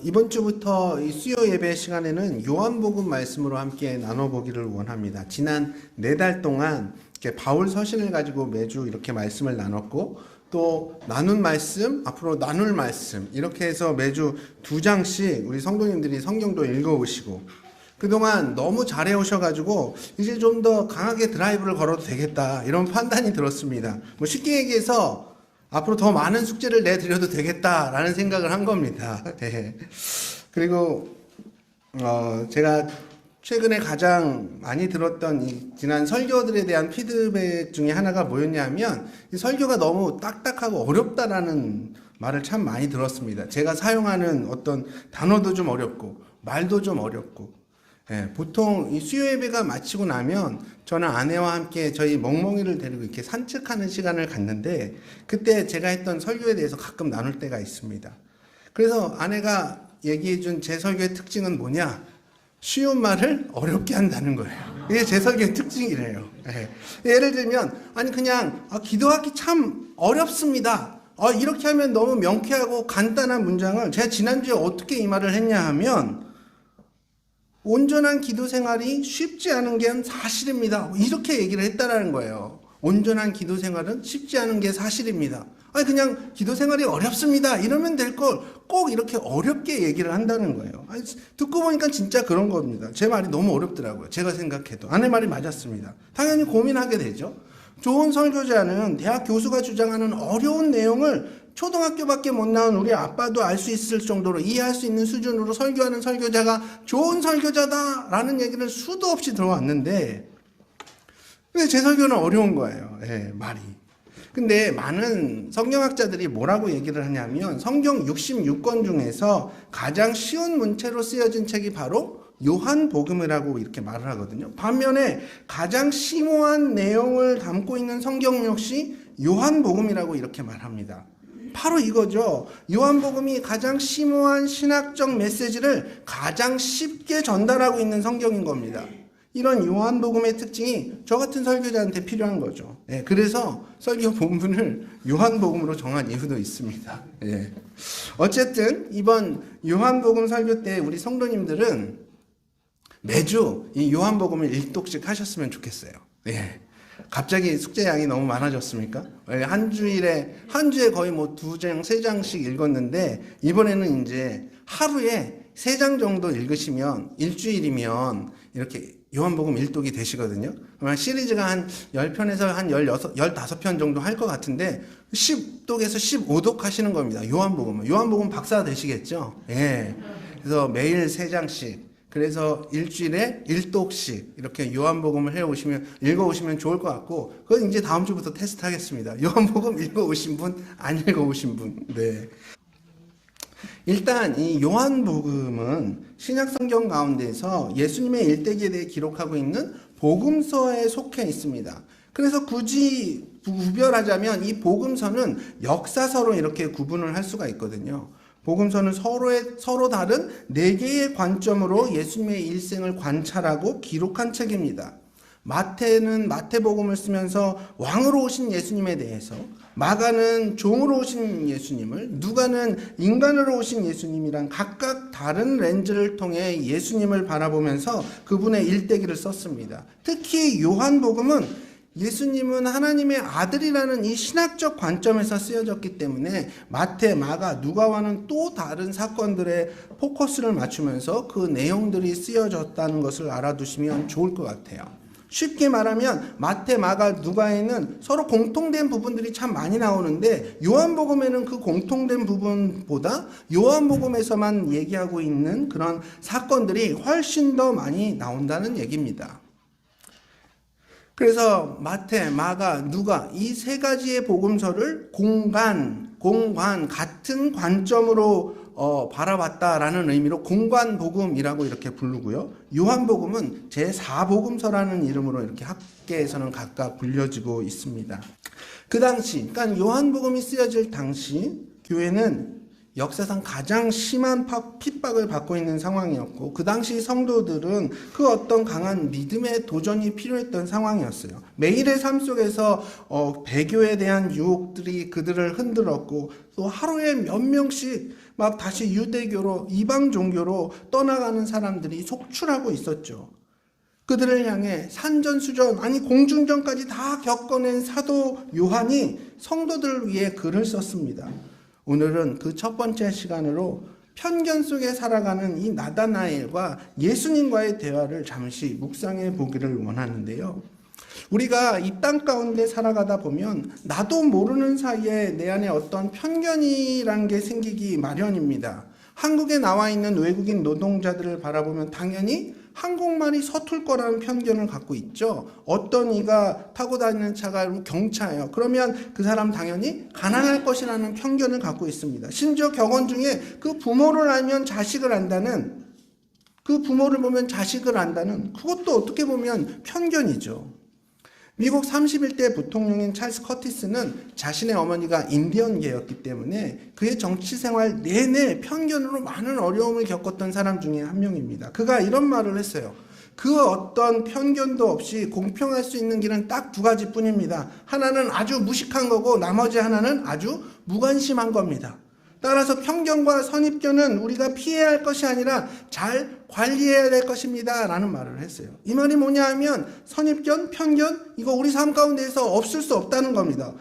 이번 주부터 이 수요 예배 시간에는 요한복음 말씀으로 함께 나눠보기를 원합니다. 지난 4달 동안 이렇게 바울 서신을 가지고 매주 이렇게 말씀을 나눴고, 또 나눈 말씀, 앞으로 나눌 말씀, 이렇게 해서 매주 2장씩 우리 성도님들이 성경도 읽어오시고, 그동안 너무 잘해 오셔가지고 이제 좀 더 강하게 드라이브를 걸어도 되겠다, 이런 판단이 들었습니다. 뭐 쉽게 얘기해서 앞으로 더 많은 숙제를 내드려도 되겠다라는 생각을 한 겁니다. 네. 그리고 제가 최근에 가장 많이 들었던 이 지난 설교들에 대한 피드백 중에 하나가 뭐였냐면, 이 설교가 너무 딱딱하고 어렵다라는 말을 참 많이 들었습니다. 제가 사용하는 어떤 단어도 좀 어렵고 말도 좀 어렵고, 보통 이 수요 예배가 마치고 나면 저는 아내와 함께 저희 멍멍이를 데리고 이렇게 산책하는 시간을 갖는데, 그때 제가 했던 설교에 대해서 가끔 나눌 때가 있습니다. 그래서 아내가 얘기해준 제 설교의 특징은 뭐냐? 쉬운 말을 어렵게 한다는 거예요. 이게 제 설교의 특징이래요. 예를 들면, 아니 그냥 기도하기 참 어렵습니다. 이렇게 하면 너무 명쾌하고 간단한 문장을 제가 지난주에 어떻게 이 말을 했냐 하면, 온전한 기도 생활이 쉽지 않은 게 사실입니다, 이렇게 얘기를 했다라는 거예요. 온전한 기도 생활은 쉽지 않은 게 사실입니다. 아니 그냥 기도 생활이 어렵습니다 이러면 될 걸 꼭 이렇게 어렵게 얘기를 한다는 거예요. 아니, 듣고 보니까 진짜 그런 겁니다. 제 말이 너무 어렵더라고요. 제가 생각해도 아내 말이 맞았습니다. 당연히 고민하게 되죠. 좋은 설교자는 대학 교수가 주장하는 어려운 내용을 초등학교밖에 못 나온 우리 아빠도 알 수 있을 정도로 이해할 수 있는 수준으로 설교하는 설교자가 좋은 설교자다라는 얘기를 수도 없이 들어왔는데, 근데 제 설교는 어려운 거예요. 말이. 근데 많은 성경학자들이 뭐라고 얘기를 하냐면, 성경 66권 중에서 가장 쉬운 문체로 쓰여진 책이 바로 요한복음이라고 이렇게 말을 하거든요. 반면에 가장 심오한 내용을 담고 있는 성경 역시 요한복음이라고 이렇게 말합니다. 바로 이거죠. 요한복음이 가장 심오한 신학적 메시지를 가장 쉽게 전달하고 있는 성경인 겁니다. 이런 요한복음의 특징이 저 같은 설교자한테 필요한 거죠. 그래서 설교 본문을 요한복음으로 정한 이유도 있습니다. 어쨌든 이번 요한복음 설교 때 우리 성도님들은 매주 이 요한복음을 1독씩 하셨으면 좋겠어요. 갑자기 숙제량이 너무 많아졌습니까? 한 주에 거의 뭐 2장, 3장씩 읽었는데, 이번에는 이제 하루에 3장 정도 읽으시면 일주일이면 이렇게 요한복음 1독이 되시거든요. 시리즈가 한 10편에서 한 15편 정도 할 것 같은데 10독에서 15독 하시는 겁니다. 요한복음 박사 되시겠죠? 그래서 매일 3장씩, 그래서 일주일에 1독씩 이렇게 요한복음을 읽어오시면 좋을 것 같고, 그건 이제 다음 주부터 테스트 하겠습니다. 요한복음 읽어오신 분, 안 읽어오신 분. 일단 이 요한복음은 신약성경 가운데서 예수님의 일대기에 대해 기록하고 있는 복음서에 속해 있습니다. 그래서 굳이 구별하자면 이 복음서는 역사서로 이렇게 구분을 할 수가 있거든요. 복음서는 서로 다른 4개의 관점으로 예수님의 일생을 관찰하고 기록한 책입니다. 마태는 마태복음을 쓰면서 왕으로 오신 예수님에 대해서, 마가는 종으로 오신 예수님을, 누가는 인간으로 오신 예수님이란 각각 다른 렌즈를 통해 예수님을 바라보면서 그분의 일대기를 썼습니다. 특히 요한복음은 예수님은 하나님의 아들이라는 이 신학적 관점에서 쓰여졌기 때문에 마태, 마가, 누가와는 또 다른 사건들에 포커스를 맞추면서 그 내용들이 쓰여졌다는 것을 알아두시면 좋을 것 같아요. 쉽게 말하면 마태, 마가, 누가에는 서로 공통된 부분들이 참 많이 나오는데, 요한복음에는 그 공통된 부분보다 요한복음에서만 얘기하고 있는 그런 사건들이 훨씬 더 많이 나온다는 얘기입니다. 그래서 마태, 마가, 누가 이 3가지의 복음서를 공간, 같은 관점으로 바라봤다라는 의미로 공관복음이라고 이렇게 부르고요. 요한복음은 제4복음서라는 이름으로 이렇게 학계에서는 각각 불려지고 있습니다. 그 당시, 그러니까 요한복음이 쓰여질 당시 교회는 역사상 가장 심한 핍박을 받고 있는 상황이었고, 그 당시 성도들은 그 어떤 강한 믿음의 도전이 필요했던 상황이었어요. 매일의 삶 속에서 배교에 대한 유혹들이 그들을 흔들었고, 또 하루에 몇 명씩 막 다시 유대교로, 이방 종교로 떠나가는 사람들이 속출하고 있었죠. 그들을 향해 산전수전, 아니 공중전까지 다 겪어낸 사도 요한이 성도들을 위해 글을 썼습니다. 오늘은 그 첫 번째 시간으로 편견 속에 살아가는 이 나다나엘과 예수님과의 대화를 잠시 묵상해 보기를 원하는데요. 우리가 이 땅 가운데 살아가다 보면 나도 모르는 사이에 내 안에 어떤 편견이란 게 생기기 마련입니다. 한국에 나와 있는 외국인 노동자들을 바라보면 당연히 한국말이 서툴 거라는 편견을 갖고 있죠. 어떤 이가 타고 다니는 차가 경차예요. 그러면 그 사람 당연히 가난할 것이라는 편견을 갖고 있습니다. 심지어 격언 중에 그 부모를 알면 자식을 안다는, 그 부모를 보면 자식을 안다는, 그것도 어떻게 보면 편견이죠. 미국 31대 부통령인 찰스 커티스는 자신의 어머니가 인디언계였기 때문에 그의 정치 생활 내내 편견으로 많은 어려움을 겪었던 사람 중에 한 명입니다. 그가 이런 말을 했어요. 그 어떤 편견도 없이 공평할 수 있는 길은 딱 두 가지뿐입니다. 하나는 아주 무식한 거고 나머지 하나는 아주 무관심한 겁니다. 따라서 편견과 선입견은 우리가 피해야 할 것이 아니라 잘 관리해야 될 것입니다 라는 말을 했어요. 이 말이 뭐냐 하면 선입견, 편견 이거 우리 삶 가운데에서 없을 수 없다는 겁니다.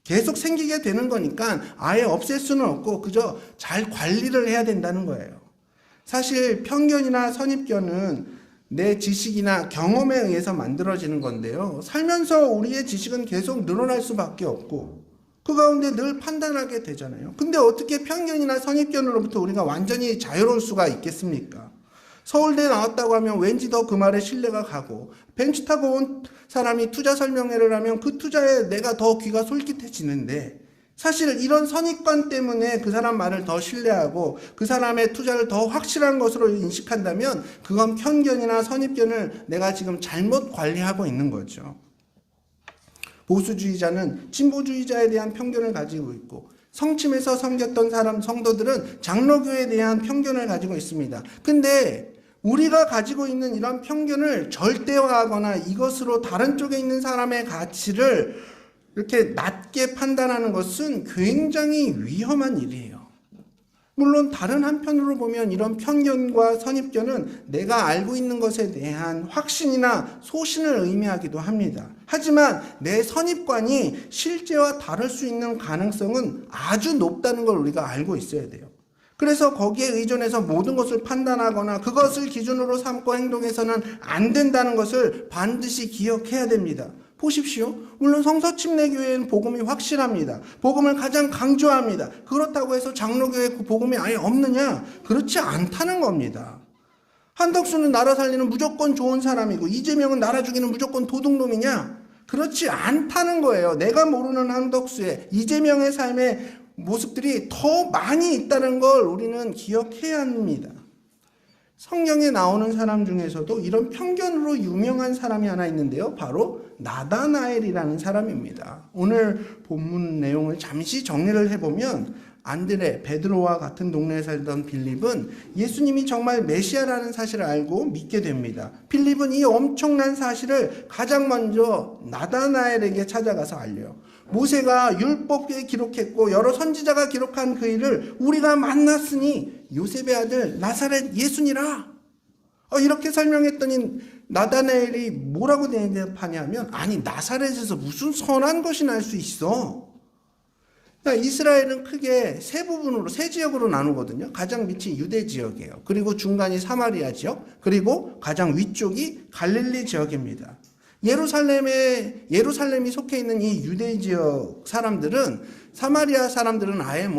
계속 생기게 되는 거니까 아예 없앨 수는 없고 그저 잘 관리를 해야 된다는 거예요. 사실 편견이나 선입견은 내 지식이나 경험에 의해서 만들어지는 건데요. 살면서 우리의 지식은 계속 늘어날 수밖에 없고 그 가운데 늘 판단하게 되잖아요. 근데 어떻게 편견이나 선입견으로부터 우리가 완전히 자유로울 수가 있겠습니까? 서울대 나왔다고 하면 왠지 더 그 말에 신뢰가 가고, 벤츠 타고 온 사람이 투자 설명회를 하면 그 투자에 내가 더 귀가 솔깃해지는데, 사실 이런 선입관 때문에 그 사람 말을 더 신뢰하고 그 사람의 투자를 더 확실한 것으로 인식한다면 그건 편견이나 선입견을 내가 지금 잘못 관리하고 있는 거죠. 보수주의자는 진보주의자에 대한 편견을 가지고 있고, 성침에서 섬겼던 성도들은 장로교에 대한 편견을 가지고 있습니다. 근데 우리가 가지고 있는 이런 편견을 절대화하거나 이것으로 다른 쪽에 있는 사람의 가치를 이렇게 낮게 판단하는 것은 굉장히 위험한 일이에요. 물론 다른 한편으로 보면 이런 편견과 선입견은 내가 알고 있는 것에 대한 확신이나 소신을 의미하기도 합니다. 하지만 내 선입관이 실제와 다를 수 있는 가능성은 아주 높다는 걸 우리가 알고 있어야 돼요. 그래서 거기에 의존해서 모든 것을 판단하거나 그것을 기준으로 삼고 행동해서는 안 된다는 것을 반드시 기억해야 됩니다. 보십시오. 물론 성서침례교회는 복음이 확실합니다. 복음을 가장 강조합니다. 그렇다고 해서 장로교회 그 복음이 아예 없느냐? 그렇지 않다는 겁니다. 한덕수는 나라 살리는 무조건 좋은 사람이고 이재명은 나라 죽이는 무조건 도둑놈이냐? 그렇지 않다는 거예요. 내가 모르는 한덕수의, 이재명의 삶의 모습들이 더 많이 있다는 걸 우리는 기억해야 합니다. 성경에 나오는 사람 중에서도 이런 편견으로 유명한 사람이 하나 있는데요. 바로 나다나엘이라는 사람입니다. 오늘 본문 내용을 잠시 정리를 해보면 안드레, 베드로와 같은 동네에 살던 빌립은 예수님이 정말 메시아라는 사실을 알고 믿게 됩니다. 빌립은 이 엄청난 사실을 가장 먼저 나다나엘에게 찾아가서 알려요. 모세가 율법에 기록했고 여러 선지자가 기록한 그 일을 우리가 만났으니 요셉의 아들 나사렛 예수니라. 이렇게 설명했더니 나다나엘이 뭐라고 대답하냐면, 아니 나사렛에서 무슨 선한 것이 날 수 있어. 그러니까 이스라엘은 크게 세 부분으로, 세 지역으로 나누거든요. 가장 밑이 유대 지역이에요. 그리고 중간이 사마리아 지역, 그리고 가장 위쪽이 갈릴리 지역입니다. 예루살렘이 속해 있는 이 유대 지역 사람들은, 사마리아 사람들은 아예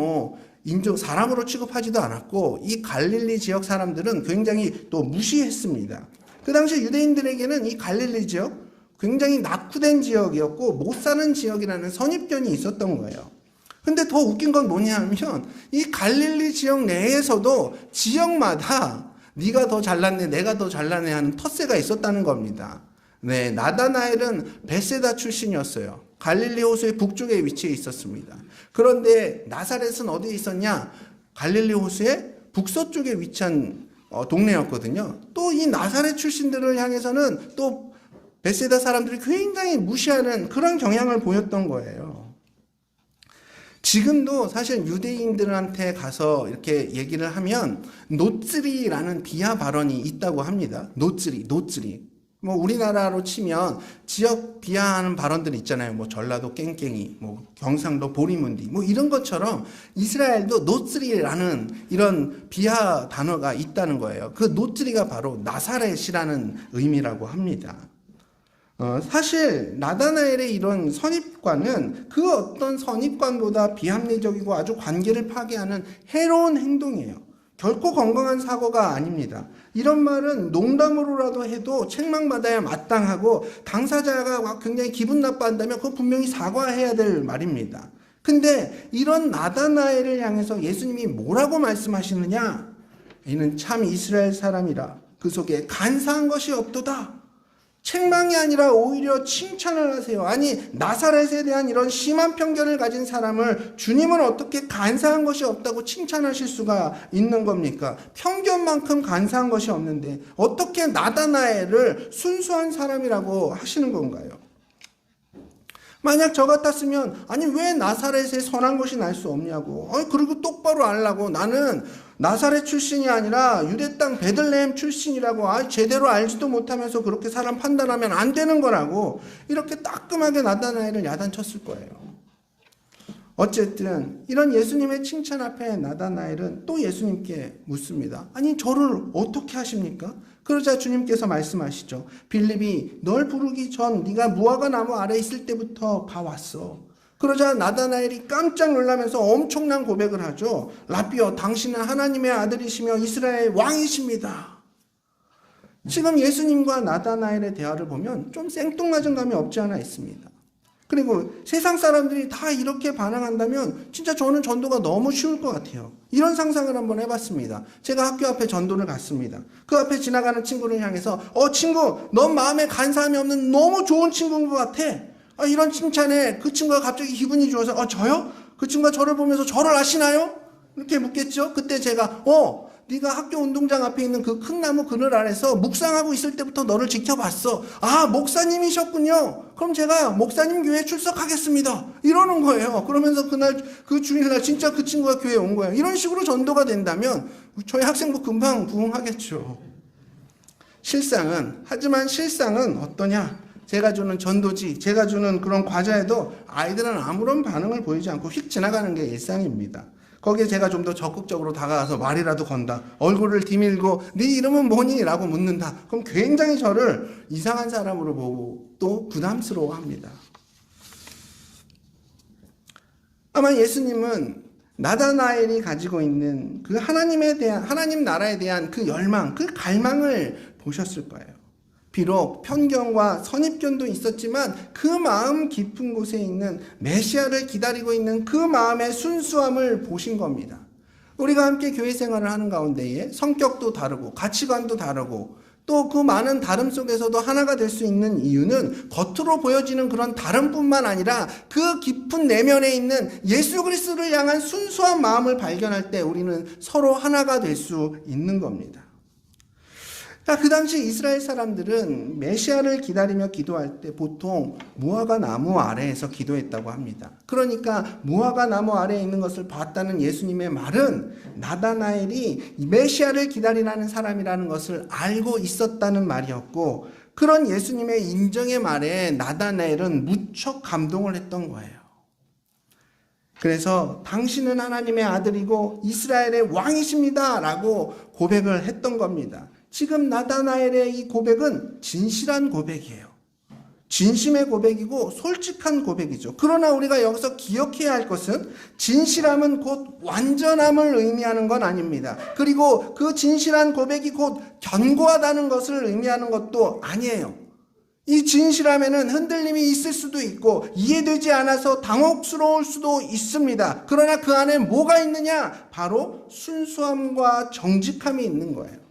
인종 사람으로 취급하지도 않았고, 이 갈릴리 지역 사람들은 굉장히 또 무시했습니다. 그 당시 유대인들에게는 이 갈릴리 지역 굉장히 낙후된 지역이었고 못 사는 지역이라는 선입견이 있었던 거예요. 근데 더 웃긴 건 뭐냐 하면 이 갈릴리 지역 내에서도 지역마다 네가 더 잘났네, 내가 더 잘났네 하는 텃세가 있었다는 겁니다. 네, 나다나엘은 베세다 출신이었어요. 갈릴리 호수의 북쪽에 위치해 있었습니다. 그런데 나사렛은 어디에 있었냐? 갈릴리 호수의 북서쪽에 위치한 동네였거든요. 또 이 나사렛 출신들을 향해서는 또 베세다 사람들이 굉장히 무시하는 그런 경향을 보였던 거예요. 지금도 사실 유대인들한테 가서 이렇게 얘기를 하면 노쓰리라는 비하 발언이 있다고 합니다. 노쓰리. 뭐 우리나라로 치면 지역 비하하는 발언들 있잖아요. 뭐 전라도 깽깽이, 뭐 경상도 보리문디, 뭐 이런 것처럼 이스라엘도 노쓰리라는 이런 비하 단어가 있다는 거예요. 그 노쓰리가 바로 나사렛이라는 의미라고 합니다. 사실 나다나엘의 이런 선입관은 그 어떤 선입관보다 비합리적이고 아주 관계를 파괴하는 해로운 행동이에요. 결코 건강한 사고가 아닙니다. 이런 말은 농담으로라도 해도 책망받아야 마땅하고 당사자가 굉장히 기분 나빠한다면 그거 분명히 사과해야 될 말입니다. 근데 이런 나다나엘을 향해서 예수님이 뭐라고 말씀하시느냐? 이는 참 이스라엘 사람이라 그 속에 간사한 것이 없도다. 책망이 아니라 오히려 칭찬을 하세요. 아니 나사렛에 대한 이런 심한 편견을 가진 사람을 주님은 어떻게 간사한 것이 없다고 칭찬하실 수가 있는 겁니까? 편견만큼 간사한 것이 없는데 어떻게 나다나엘을 순수한 사람이라고 하시는 건가요? 만약 저 같았으면 아니 왜 나사렛에 선한 것이 날 수 없냐고. 그리고 똑바로 알라고. 나는 나사렛 출신이 아니라 유대 땅 베들레헴 출신이라고. 제대로 알지도 못하면서 그렇게 사람 판단하면 안 되는 거라고. 이렇게 따끔하게 나다나엘을 야단쳤을 거예요. 어쨌든 이런 예수님의 칭찬 앞에 나다나엘은 또 예수님께 묻습니다. 아니 저를 어떻게 하십니까? 그러자 주님께서 말씀하시죠. 빌립이 널 부르기 전 네가 무화과 나무 아래 있을 때부터 봐왔어. 그러자 나다나엘이 깜짝 놀라면서 엄청난 고백을 하죠. 라비어, 당신은 하나님의 아들이시며 이스라엘 왕이십니다. 지금 예수님과 나다나엘의 대화를 보면 좀 생뚱맞은 감이 없지 않아 있습니다. 그리고 세상 사람들이 다 이렇게 반응한다면 진짜 저는 전도가 너무 쉬울 것 같아요. 이런 상상을 한번 해봤습니다. 제가 학교 앞에 전도를 갔습니다. 그 앞에 지나가는 친구를 향해서 친구, 넌 마음에 간사함이 없는 너무 좋은 친구인 것 같아. 이런 칭찬에 그 친구가 갑자기 기분이 좋아서 저요? 그 친구가 저를 보면서 저를 아시나요? 이렇게 묻겠죠. 그때 제가 네가 학교 운동장 앞에 있는 그 큰 나무 그늘 아래서 묵상하고 있을 때부터 너를 지켜봤어. 목사님이셨군요. 그럼 제가 목사님 교회에 출석하겠습니다. 이러는 거예요. 그러면서 그날 그 주일날 진짜 그 친구가 교회에 온 거예요. 이런 식으로 전도가 된다면 저희 학생부 금방 부흥하겠죠. 하지만 실상은 어떠냐? 제가 주는 전도지, 제가 주는 그런 과자에도 아이들은 아무런 반응을 보이지 않고 휙 지나가는 게 일상입니다. 거기에 제가 좀 더 적극적으로 다가가서 말이라도 건다. 얼굴을 디밀고 네 이름은 뭐니? 라고 묻는다. 그럼 굉장히 저를 이상한 사람으로 보고 또 부담스러워합니다. 아마 예수님은 나다나엘이 가지고 있는 그 하나님 나라에 대한 그 열망, 그 갈망을 보셨을 거예요. 비록 편견과 선입견도 있었지만 그 마음 깊은 곳에 있는 메시아를 기다리고 있는 그 마음의 순수함을 보신 겁니다. 우리가 함께 교회 생활을 하는 가운데에 성격도 다르고 가치관도 다르고 또 그 많은 다름 속에서도 하나가 될 수 있는 이유는 겉으로 보여지는 그런 다름뿐만 아니라 그 깊은 내면에 있는 예수 그리스도를 향한 순수한 마음을 발견할 때 우리는 서로 하나가 될 수 있는 겁니다. 그 당시 이스라엘 사람들은 메시아를 기다리며 기도할 때 보통 무화과 나무 아래에서 기도했다고 합니다. 그러니까 무화과 나무 아래에 있는 것을 봤다는 예수님의 말은 나다나엘이 메시아를 기다리라는 사람이라는 것을 알고 있었다는 말이었고, 그런 예수님의 인정의 말에 나다나엘은 무척 감동을 했던 거예요. 그래서 당신은 하나님의 아들이고 이스라엘의 왕이십니다 라고 고백을 했던 겁니다. 지금 나다나엘의 이 고백은 진실한 고백이에요. 진심의 고백이고 솔직한 고백이죠. 그러나 우리가 여기서 기억해야 할 것은 진실함은 곧 완전함을 의미하는 건 아닙니다. 그리고 그 진실한 고백이 곧 견고하다는 것을 의미하는 것도 아니에요. 이 진실함에는 흔들림이 있을 수도 있고 이해되지 않아서 당혹스러울 수도 있습니다. 그러나 그 안에 뭐가 있느냐? 바로 순수함과 정직함이 있는 거예요.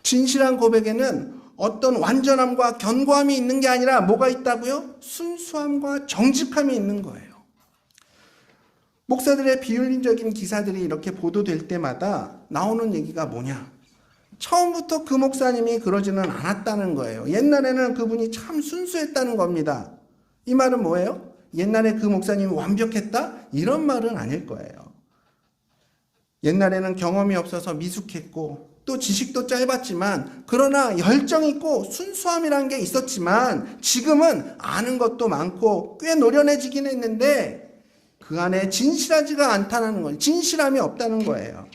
진실한 고백에는 어떤 완전함과 견고함이 있는 게 아니라 뭐가 있다고요? 순수함과 정직함이 있는 거예요. 목사들의 비윤리적인 기사들이 이렇게 보도될 때마다 나오는 얘기가 뭐냐? 처음부터 그 목사님이 그러지는 않았다는 거예요. 옛날에는 그분이 참 순수했다는 겁니다. 이 말은 뭐예요? 옛날에 그 목사님이 완벽했다? 이런 말은 아닐 거예요. 옛날에는 경험이 없어서 미숙했고 또 지식도 짧았지만 그러나 열정 있고 순수함이란 게 있었지만 지금은 아는 것도 많고 꽤 노련해지긴 했는데 그 안에 진실하지가 않다는 거예요. 진실함이 없다는 거예요.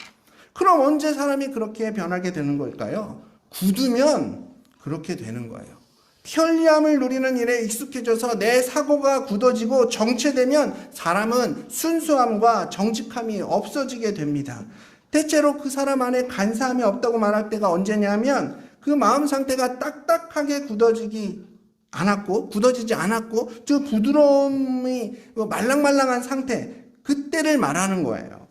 그럼 언제 사람이 그렇게 변하게 되는 걸까요? 굳으면 그렇게 되는 거예요. 편리함을 누리는 일에 익숙해져서 내 사고가 굳어지고 정체되면 사람은 순수함과 정직함이 없어지게 됩니다. 대체로 그 사람 안에 간사함이 없다고 말할 때가 언제냐면 그 마음 상태가 딱딱하게 굳어지지 않았고 저 부드러움이 말랑말랑한 상태, 그때를 말하는 거예요.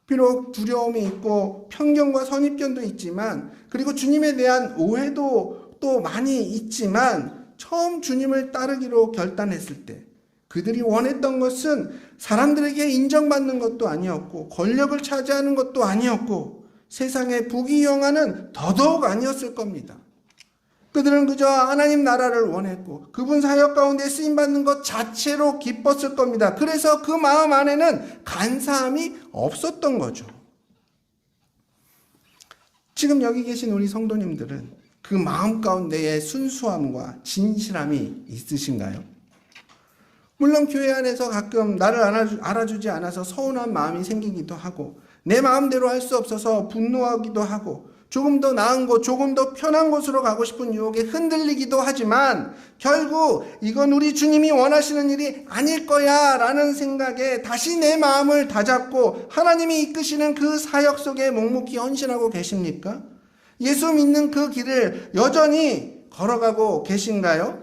비록 두려움이 있고 편견과 선입견도 있지만 그리고 주님에 대한 오해도 또 많이 있지만 처음 주님을 따르기로 결단했을 때 그들이 원했던 것은 사람들에게 인정받는 것도 아니었고 권력을 차지하는 것도 아니었고 세상의 부귀영화는 더더욱 아니었을 겁니다. 그들은 그저 하나님 나라를 원했고 그분 사역 가운데 쓰임받는 것 자체로 기뻤을 겁니다. 그래서 그 마음 안에는 간사함이 없었던 거죠. 지금 여기 계신 우리 성도님들은 그 마음 가운데의 순수함과 진실함이 있으신가요? 물론 교회 안에서 가끔 나를 알아주지 않아서 서운한 마음이 생기기도 하고 내 마음대로 할 수 없어서 분노하기도 하고 조금 더 나은 곳, 조금 더 편한 곳으로 가고 싶은 유혹에 흔들리기도 하지만 결국 이건 우리 주님이 원하시는 일이 아닐 거야 라는 생각에 다시 내 마음을 다잡고 하나님이 이끄시는 그 사역 속에 묵묵히 헌신하고 계십니까? 예수 믿는 그 길을 여전히 걸어가고 계신가요?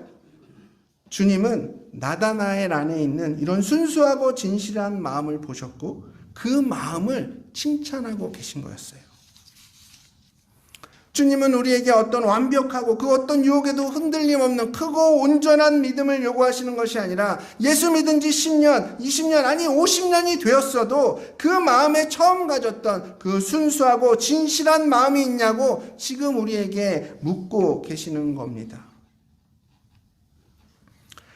주님은 나다나엘 안에 있는 이런 순수하고 진실한 마음을 보셨고 그 마음을 칭찬하고 계신 거였어요. 주님은 우리에게 어떤 완벽하고 그 어떤 유혹에도 흔들림 없는 크고 온전한 믿음을 요구하시는 것이 아니라 예수 믿은 지 10년, 20년 아니 50년이 되었어도 그 마음에 처음 가졌던 그 순수하고 진실한 마음이 있냐고 지금 우리에게 묻고 계시는 겁니다.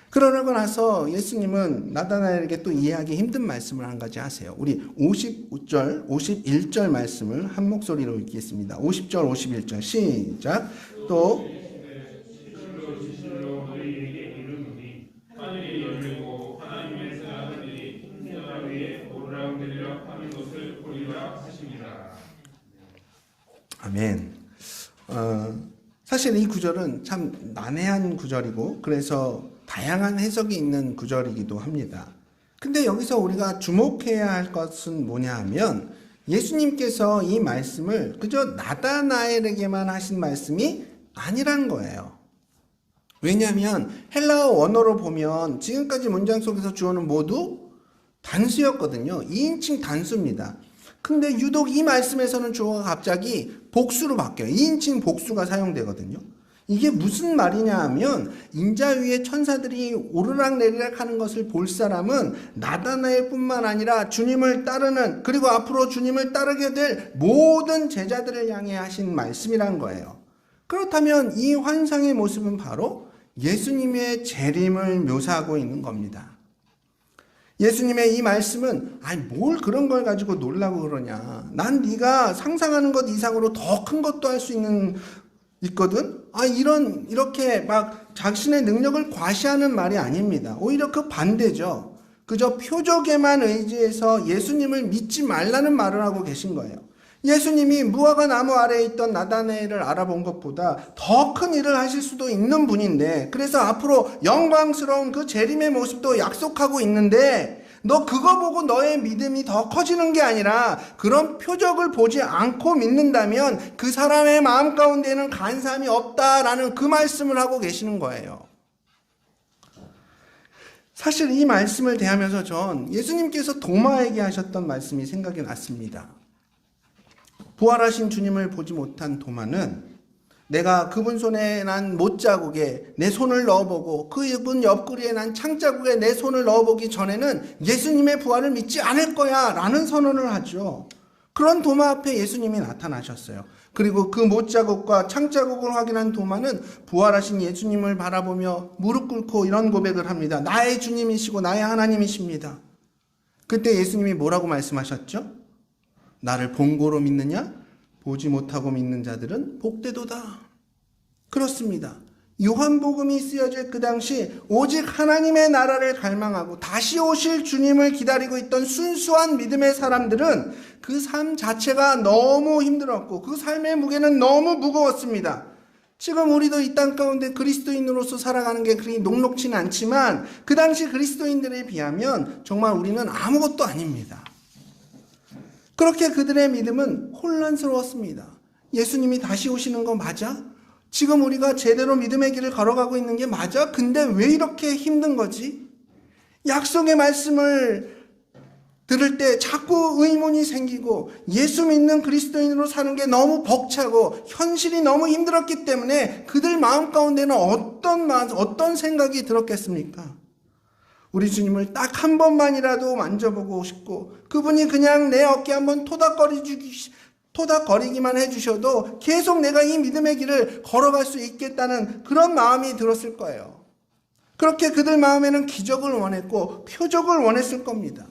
그러고 나서 예수님은 나다나엘에게 또 이해하기 힘든 말씀을 한 가지 하세요. 우리 50절, 51절 말씀을 한 목소리로 읽겠습니다. 50절, 51절 시작. 또 하늘이 열리고 하나님의 사람들이 흰자와 위에 오르락내리락 하는 것을 보리라 하십니다. 아멘. 사실 이 구절은 참 난해한 구절이고 그래서 다양한 해석이 있는 구절이기도 합니다. 근데 여기서 우리가 주목해야 할 것은 뭐냐 하면 예수님께서 이 말씀을 그저 나다나엘에게만 하신 말씀이 아니란 거예요. 왜냐하면 헬라어 원어로 보면 지금까지 문장 속에서 주어는 모두 단수였거든요. 2인칭 단수입니다. 근데 유독 이 말씀에서는 주어가 갑자기 복수로 바뀌어요. 2인칭 복수가 사용되거든요. 이게 무슨 말이냐 하면 인자 위에 천사들이 오르락내리락 하는 것을 볼 사람은 나다나엘 뿐만 아니라 주님을 따르는 그리고 앞으로 주님을 따르게 될 모든 제자들을 향해 하신 말씀이란 거예요. 그렇다면 이 환상의 모습은 바로 예수님의 재림을 묘사하고 있는 겁니다. 예수님의 이 말씀은 아니 뭘 그런 걸 가지고 놀라고 그러냐. 난 네가 상상하는 것 이상으로 더 큰 것도 할 수 있거든. 이렇게 막 자신의 능력을 과시하는 말이 아닙니다. 오히려 그 반대죠. 그저 표적에만 의지해서 예수님을 믿지 말라는 말을 하고 계신 거예요. 예수님이 무화과 나무 아래에 있던 나다나엘을 알아본 것보다 더 큰 일을 하실 수도 있는 분인데 그래서 앞으로 영광스러운 그 재림의 모습도 약속하고 있는데 너 그거 보고 너의 믿음이 더 커지는 게 아니라 그런 표적을 보지 않고 믿는다면 그 사람의 마음 가운데는 간사함이 없다라는 그 말씀을 하고 계시는 거예요. 사실 이 말씀을 대하면서 전 예수님께서 도마에게 하셨던 말씀이 생각이 났습니다. 부활하신 주님을 보지 못한 도마는 내가 그분 손에 난 못자국에 내 손을 넣어보고 그분 옆구리에 난 창자국에 내 손을 넣어보기 전에는 예수님의 부활을 믿지 않을 거야 라는 선언을 하죠. 그런 도마 앞에 예수님이 나타나셨어요. 그리고 그 못자국과 창자국을 확인한 도마는 부활하신 예수님을 바라보며 무릎 꿇고 이런 고백을 합니다. 나의 주님이시고 나의 하나님이십니다. 그때 예수님이 뭐라고 말씀하셨죠? 나를 본고로 믿느냐? 보지 못하고 믿는 자들은 복되도다. 그렇습니다. 요한복음이 쓰여질 그 당시 오직 하나님의 나라를 갈망하고 다시 오실 주님을 기다리고 있던 순수한 믿음의 사람들은 그 삶 자체가 너무 힘들었고 그 삶의 무게는 너무 무거웠습니다. 지금 우리도 이 땅 가운데 그리스도인으로서 살아가는 게 그리 녹록지는 않지만 그 당시 그리스도인들에 비하면 정말 우리는 아무것도 아닙니다. 그렇게 그들의 믿음은 혼란스러웠습니다. 예수님이 다시 오시는 거 맞아? 지금 우리가 제대로 믿음의 길을 걸어가고 있는 게 맞아? 근데 왜 이렇게 힘든 거지? 약속의 말씀을 들을 때 자꾸 의문이 생기고 예수 믿는 그리스도인으로 사는 게 너무 벅차고 현실이 너무 힘들었기 때문에 그들 마음 가운데는 어떤 생각이 들었겠습니까? 우리 주님을 딱 한 번만이라도 만져보고 싶고 그분이 그냥 내 어깨 한번 토닥거리기만 해주셔도 계속 내가 이 믿음의 길을 걸어갈 수 있겠다는 그런 마음이 들었을 거예요. 그렇게 그들 마음에는 기적을 원했고 표적을 원했을 겁니다.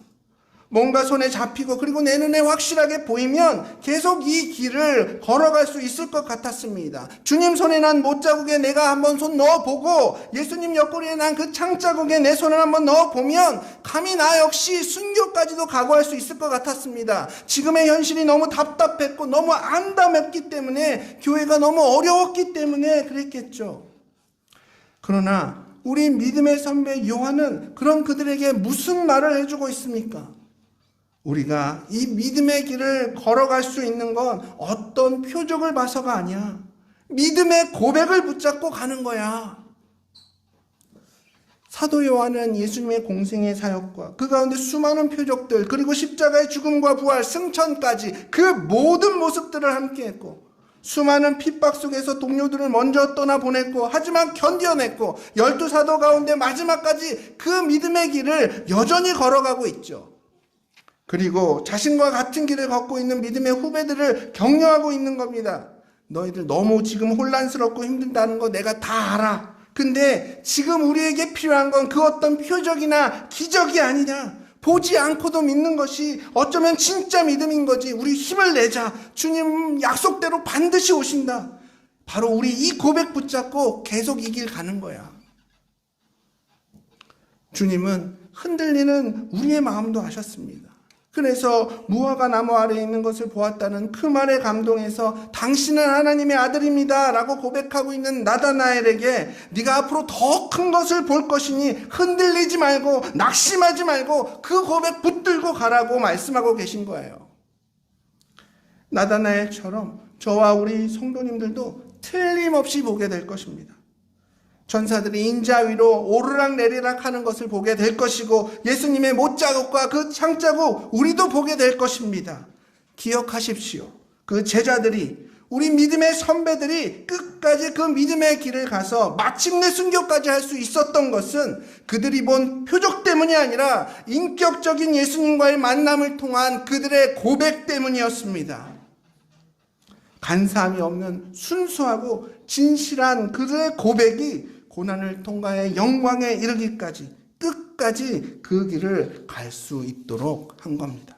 뭔가 손에 잡히고 그리고 내 눈에 확실하게 보이면 계속 이 길을 걸어갈 수 있을 것 같았습니다. 주님 손에 난 못자국에 내가 한번 손 넣어보고 예수님 옆구리에 난 그 창자국에 내 손을 한번 넣어보면 감히 나 역시 순교까지도 각오할 수 있을 것 같았습니다. 지금의 현실이 너무 답답했고 너무 암담했기 때문에 교회가 너무 어려웠기 때문에 그랬겠죠. 그러나 우리 믿음의 선배 요한은 그런 그들에게 무슨 말을 해주고 있습니까? 우리가 이 믿음의 길을 걸어갈 수 있는 건 어떤 표적을 봐서가 아니야. 믿음의 고백을 붙잡고 가는 거야. 사도 요한은 예수님의 공생의 사역과 그 가운데 수많은 표적들 그리고 십자가의 죽음과 부활, 승천까지 그 모든 모습들을 함께했고 수많은 핍박 속에서 동료들을 먼저 떠나보냈고 하지만 견뎌냈고 12사도 가운데 마지막까지 그 믿음의 길을 여전히 걸어가고 있죠. 그리고 자신과 같은 길을 걷고 있는 믿음의 후배들을 격려하고 있는 겁니다. 너희들 너무 지금 혼란스럽고 힘든다는 거 내가 다 알아. 근데 지금 우리에게 필요한 건 그 어떤 표적이나 기적이 아니냐. 보지 않고도 믿는 것이 어쩌면 진짜 믿음인 거지. 우리 힘을 내자. 주님 약속대로 반드시 오신다. 바로 우리 이 고백 붙잡고 계속 이 길 가는 거야. 주님은 흔들리는 우리의 마음도 아셨습니다. 그래서 무화과 나무 아래에 있는 것을 보았다는 그 말에 감동해서 당신은 하나님의 아들입니다 라고 고백하고 있는 나다나엘에게 네가 앞으로 더 큰 것을 볼 것이니 흔들리지 말고 낙심하지 말고 그 고백 붙들고 가라고 말씀하고 계신 거예요. 나다나엘처럼 저와 우리 성도님들도 틀림없이 보게 될 것입니다. 전사들이 인자 위로 오르락 내리락 하는 것을 보게 될 것이고 예수님의 못자국과 그 창자국 우리도 보게 될 것입니다. 기억하십시오. 그 제자들이 우리 믿음의 선배들이 끝까지 그 믿음의 길을 가서 마침내 순교까지 할 수 있었던 것은 그들이 본 표적 때문이 아니라 인격적인 예수님과의 만남을 통한 그들의 고백 때문이었습니다. 간사함이 없는 순수하고 진실한 그들의 고백이 고난을 통과해 영광에 이르기까지 끝까지 그 길을 갈 수 있도록 한 겁니다.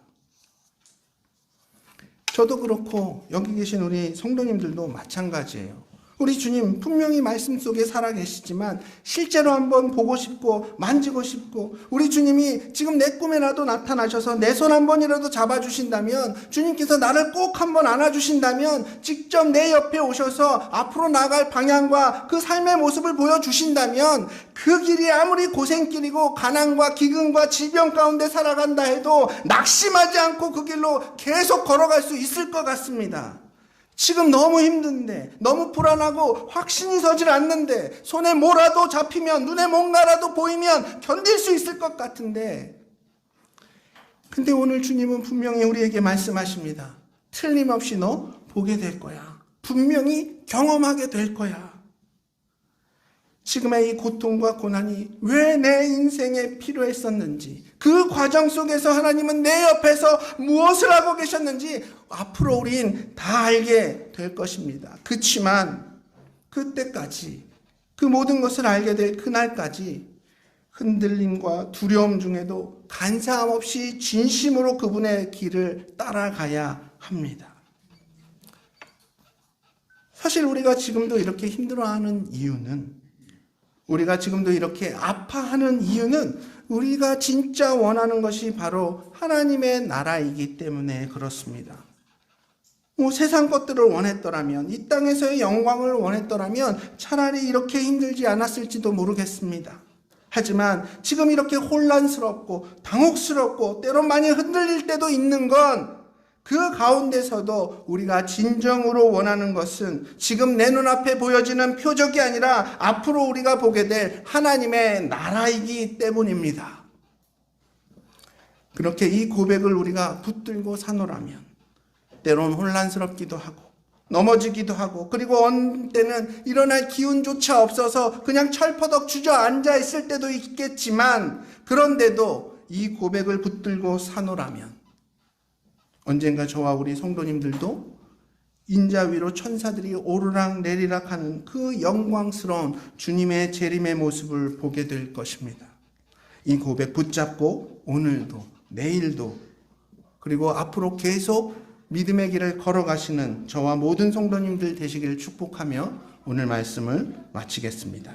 저도 그렇고 여기 계신 우리 성도님들도 마찬가지예요. 우리 주님 분명히 말씀 속에 살아계시지만 실제로 한번 보고 싶고 만지고 싶고 우리 주님이 지금 내 꿈에라도 나타나셔서 내 손 한 번이라도 잡아주신다면 주님께서 나를 꼭 한번 안아주신다면 직접 내 옆에 오셔서 앞으로 나갈 방향과 그 삶의 모습을 보여주신다면 그 길이 아무리 고생길이고 가난과 기근과 질병 가운데 살아간다 해도 낙심하지 않고 그 길로 계속 걸어갈 수 있을 것 같습니다. 지금 너무 힘든데 너무 불안하고 확신이 서질 않는데 손에 뭐라도 잡히면 눈에 뭔가라도 보이면 견딜 수 있을 것 같은데 근데 오늘 주님은 분명히 우리에게 말씀하십니다. 틀림없이 너 보게 될 거야. 분명히 경험하게 될 거야. 지금의 이 고통과 고난이 왜 내 인생에 필요했었는지, 그 과정 속에서 하나님은 내 옆에서 무엇을 하고 계셨는지 앞으로 우린 다 알게 될 것입니다. 그치만 그때까지, 그 모든 것을 알게 될 그날까지 흔들림과 두려움 중에도 간사함 없이 진심으로 그분의 길을 따라가야 합니다. 사실 우리가 지금도 이렇게 힘들어하는 이유는, 우리가 지금도 이렇게 아파하는 이유는 우리가 진짜 원하는 것이 바로 하나님의 나라이기 때문에 그렇습니다. 세상 것들을 원했더라면, 이 땅에서의 영광을 원했더라면 차라리 이렇게 힘들지 않았을지도 모르겠습니다. 하지만 지금 이렇게 혼란스럽고 당혹스럽고 때론 많이 흔들릴 때도 있는 건, 그 가운데서도 우리가 진정으로 원하는 것은 지금 내 눈앞에 보여지는 표적이 아니라 앞으로 우리가 보게 될 하나님의 나라이기 때문입니다. 그렇게 이 고백을 우리가 붙들고 사노라면 때론 혼란스럽기도 하고 넘어지기도 하고, 그리고 어느 때는 일어날 기운조차 없어서 그냥 철퍼덕 주저앉아 있을 때도 있겠지만, 그런데도 이 고백을 붙들고 사노라면 언젠가 저와 우리 성도님들도 인자 위로 천사들이 오르락 내리락 하는 그 영광스러운 주님의 재림의 모습을 보게 될 것입니다. 이 고백 붙잡고 오늘도 내일도 그리고 앞으로 계속 믿음의 길을 걸어가시는 저와 모든 성도님들 되시기를 축복하며 오늘 말씀을 마치겠습니다.